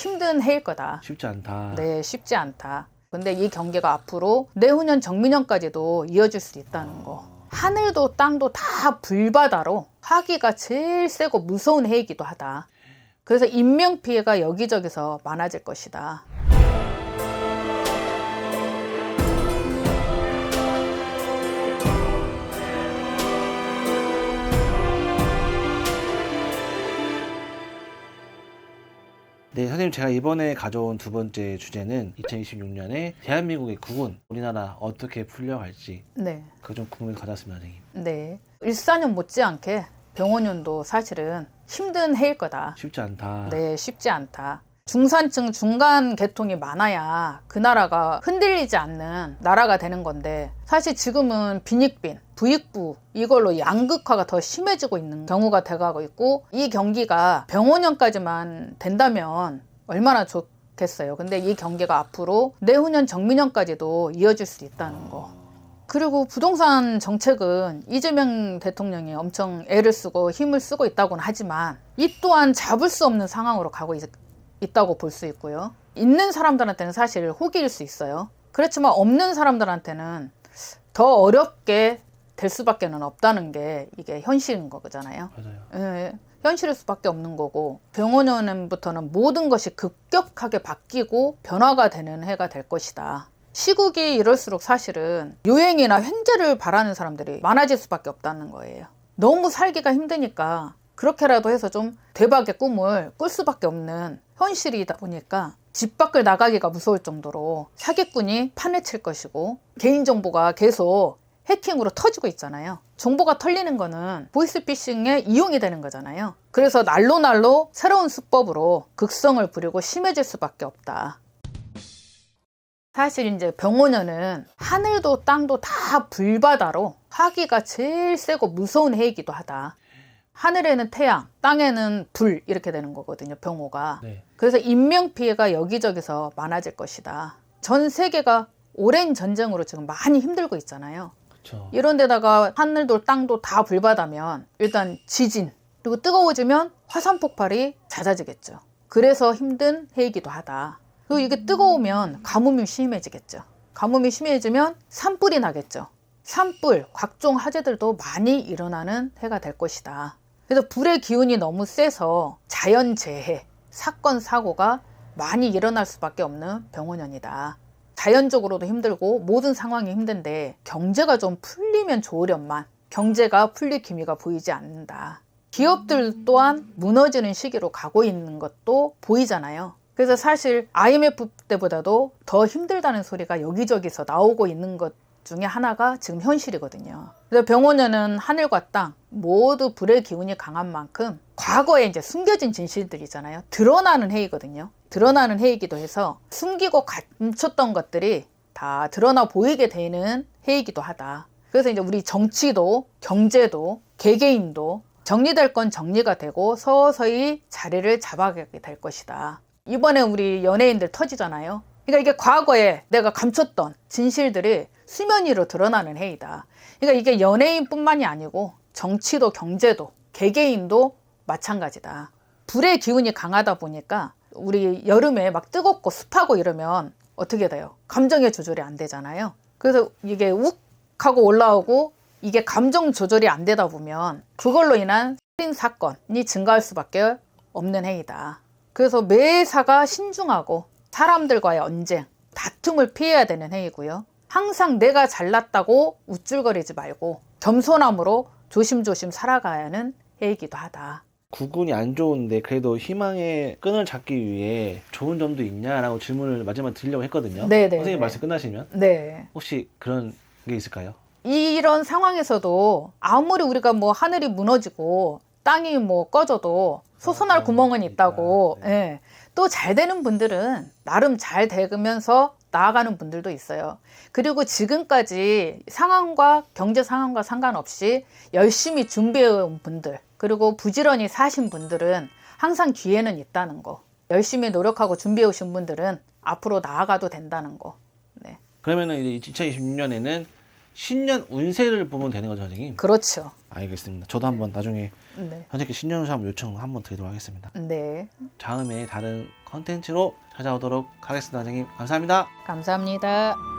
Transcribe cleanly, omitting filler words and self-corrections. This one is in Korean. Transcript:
힘든 해일 거다. 쉽지 않다. 네, 쉽지 않다. 근데 이 경기가 앞으로 내후년 정민년까지도 이어질 수 있다는 거. 하늘도 땅도 다 불바다로 화기가 제일 세고 무서운 해이기도 하다. 그래서 인명피해가 여기저기서 많아질 것이다. 네, 선생님 제가 이번에 가져온 두 번째 주제는 2026년에 대한민국의 국운, 우리나라 어떻게 풀려갈지 네. 그 좀 궁금해 가졌습니다, 선생님. 네. 일사년 못지않게 병원년도 사실은 힘든 해일 거다. 쉽지 않다. 네, 쉽지 않다. 중산층 중간 계통이 많아야 그 나라가 흔들리지 않는 나라가 되는 건데 사실 지금은 빈익빈, 부익부 이걸로 양극화가 더 심해지고 있는 경우가 돼가고 있고 이 경기가 병원년까지만 된다면 얼마나 좋겠어요. 근데 이 경기가 앞으로 내후년 정민년까지도 이어질 수 있다는 거. 그리고 부동산 정책은 이재명 대통령이 엄청 애를 쓰고 힘을 쓰고 있다고는 하지만 이 또한 잡을 수 없는 상황으로 가고 있다고 볼 수 있고요. 있는 사람들한테는 사실 호기일 수 있어요. 그렇지만 없는 사람들한테는 더 어렵게 될 수밖에 없다는 게 이게 현실인 거잖아요. 맞아요. 예, 현실일 수밖에 없는 거고 병원년부터는 모든 것이 급격하게 바뀌고 변화가 되는 해가 될 것이다. 시국이 이럴수록 사실은 유행이나 횡재를 바라는 사람들이 많아질 수밖에 없다는 거예요. 너무 살기가 힘드니까 그렇게라도 해서 좀 대박의 꿈을 꿀 수밖에 없는 현실이다 보니까 집 밖을 나가기가 무서울 정도로 사기꾼이 판을 칠 것이고 개인정보가 계속 해킹으로 터지고 있잖아요. 정보가 털리는 거는 보이스피싱에 이용이 되는 거잖아요. 그래서 날로 새로운 수법으로 극성을 부리고 심해질 수밖에 없다. 사실 이제 병원년은 하늘도 땅도 다 불바다로 화기가 제일 세고 무서운 해이기도 하다. 하늘에는 태양, 땅에는 불 이렇게 되는 거거든요. 병호가. 네. 그래서 인명피해가 여기저기서 많아질 것이다. 전 세계가 오랜 전쟁으로 지금 많이 힘들고 있잖아요. 그렇죠. 이런 데다가 하늘도 땅도 다 불바다면 일단 지진 그리고 뜨거워지면 화산 폭발이 잦아지겠죠. 그래서 힘든 해이기도 하다. 그리고 이게 뜨거우면 가뭄이 심해지겠죠. 가뭄이 심해지면 산불이 나겠죠. 산불, 각종 화재들도 많이 일어나는 해가 될 것이다. 그래서 불의 기운이 너무 세서 자연재해, 사건, 사고가 많이 일어날 수밖에 없는 병원년이다. 자연적으로도 힘들고 모든 상황이 힘든데 경제가 좀 풀리면 좋으련만 경제가 풀릴 기미가 보이지 않는다. 기업들 또한 무너지는 시기로 가고 있는 것도 보이잖아요. 그래서 사실 IMF 때보다도 더 힘들다는 소리가 여기저기서 나오고 있는 것 중에 하나가 지금 현실이거든요. 그래서 병원년은 하늘과 땅 모두 불의 기운이 강한 만큼 과거에 이제 숨겨진 진실들이잖아요. 드러나는 해이거든요. 드러나는 해이기도 해서 숨기고 감췄던 것들이 다 드러나 보이게 되는 해이기도 하다. 그래서 이제 우리 정치도 경제도 개개인도 정리될 건 정리가 되고 서서히 자리를 잡아가게 될 것이다. 이번에 우리 연예인들 터지잖아요. 그러니까 이게 과거에 내가 감췄던 진실들이 수면 위로 드러나는 해이다. 그러니까 이게 연예인뿐만이 아니고 정치도 경제도 개개인도 마찬가지다. 불의 기운이 강하다 보니까 우리 여름에 막 뜨겁고 습하고 이러면 어떻게 돼요? 감정의 조절이 안 되잖아요. 그래서 이게 욱 하고 올라오고 이게 감정 조절이 안 되다 보면 그걸로 인한 살인 사건이 증가할 수밖에 없는 해이다. 그래서 매사가 신중하고 사람들과의 언쟁, 다툼을 피해야 되는 해이고요. 항상 내가 잘났다고 우쭐거리지 말고 겸손함으로 조심조심 살아가야 하는 해이기도 하다. 국운이 안 좋은데 그래도 희망의 끈을 잡기 위해 좋은 점도 있냐라고 질문을 마지막에 드리려고 했거든요. 네네. 선생님 말씀 끝나시면 네. 혹시 그런 게 있을까요? 이런 상황에서도 아무리 우리가 뭐 하늘이 무너지고 땅이 뭐 꺼져도 솟아날 구멍은 있다고. 네. 예. 또 잘 되는 분들은 나름 잘 되면서 나아가는 분들도 있어요. 그리고 지금까지 상황과 경제 상황과 상관없이 열심히 준비해온 분들 그리고 부지런히 사신 분들은 항상 기회는 있다는 거. 열심히 노력하고 준비해 오신 분들은 앞으로 나아가도 된다는 거. 네. 그러면은 이제 2026년에는 신년 운세를 보면 되는 거죠, 선생님? 그렇죠. 알겠습니다. 저도 한번 나중에 네. 선생님께 신년 운세 한번 요청 한번 드리도록 하겠습니다. 네. 다음에 다른 컨텐츠로 찾아오도록 하겠습니다, 선생님. 감사합니다. 감사합니다.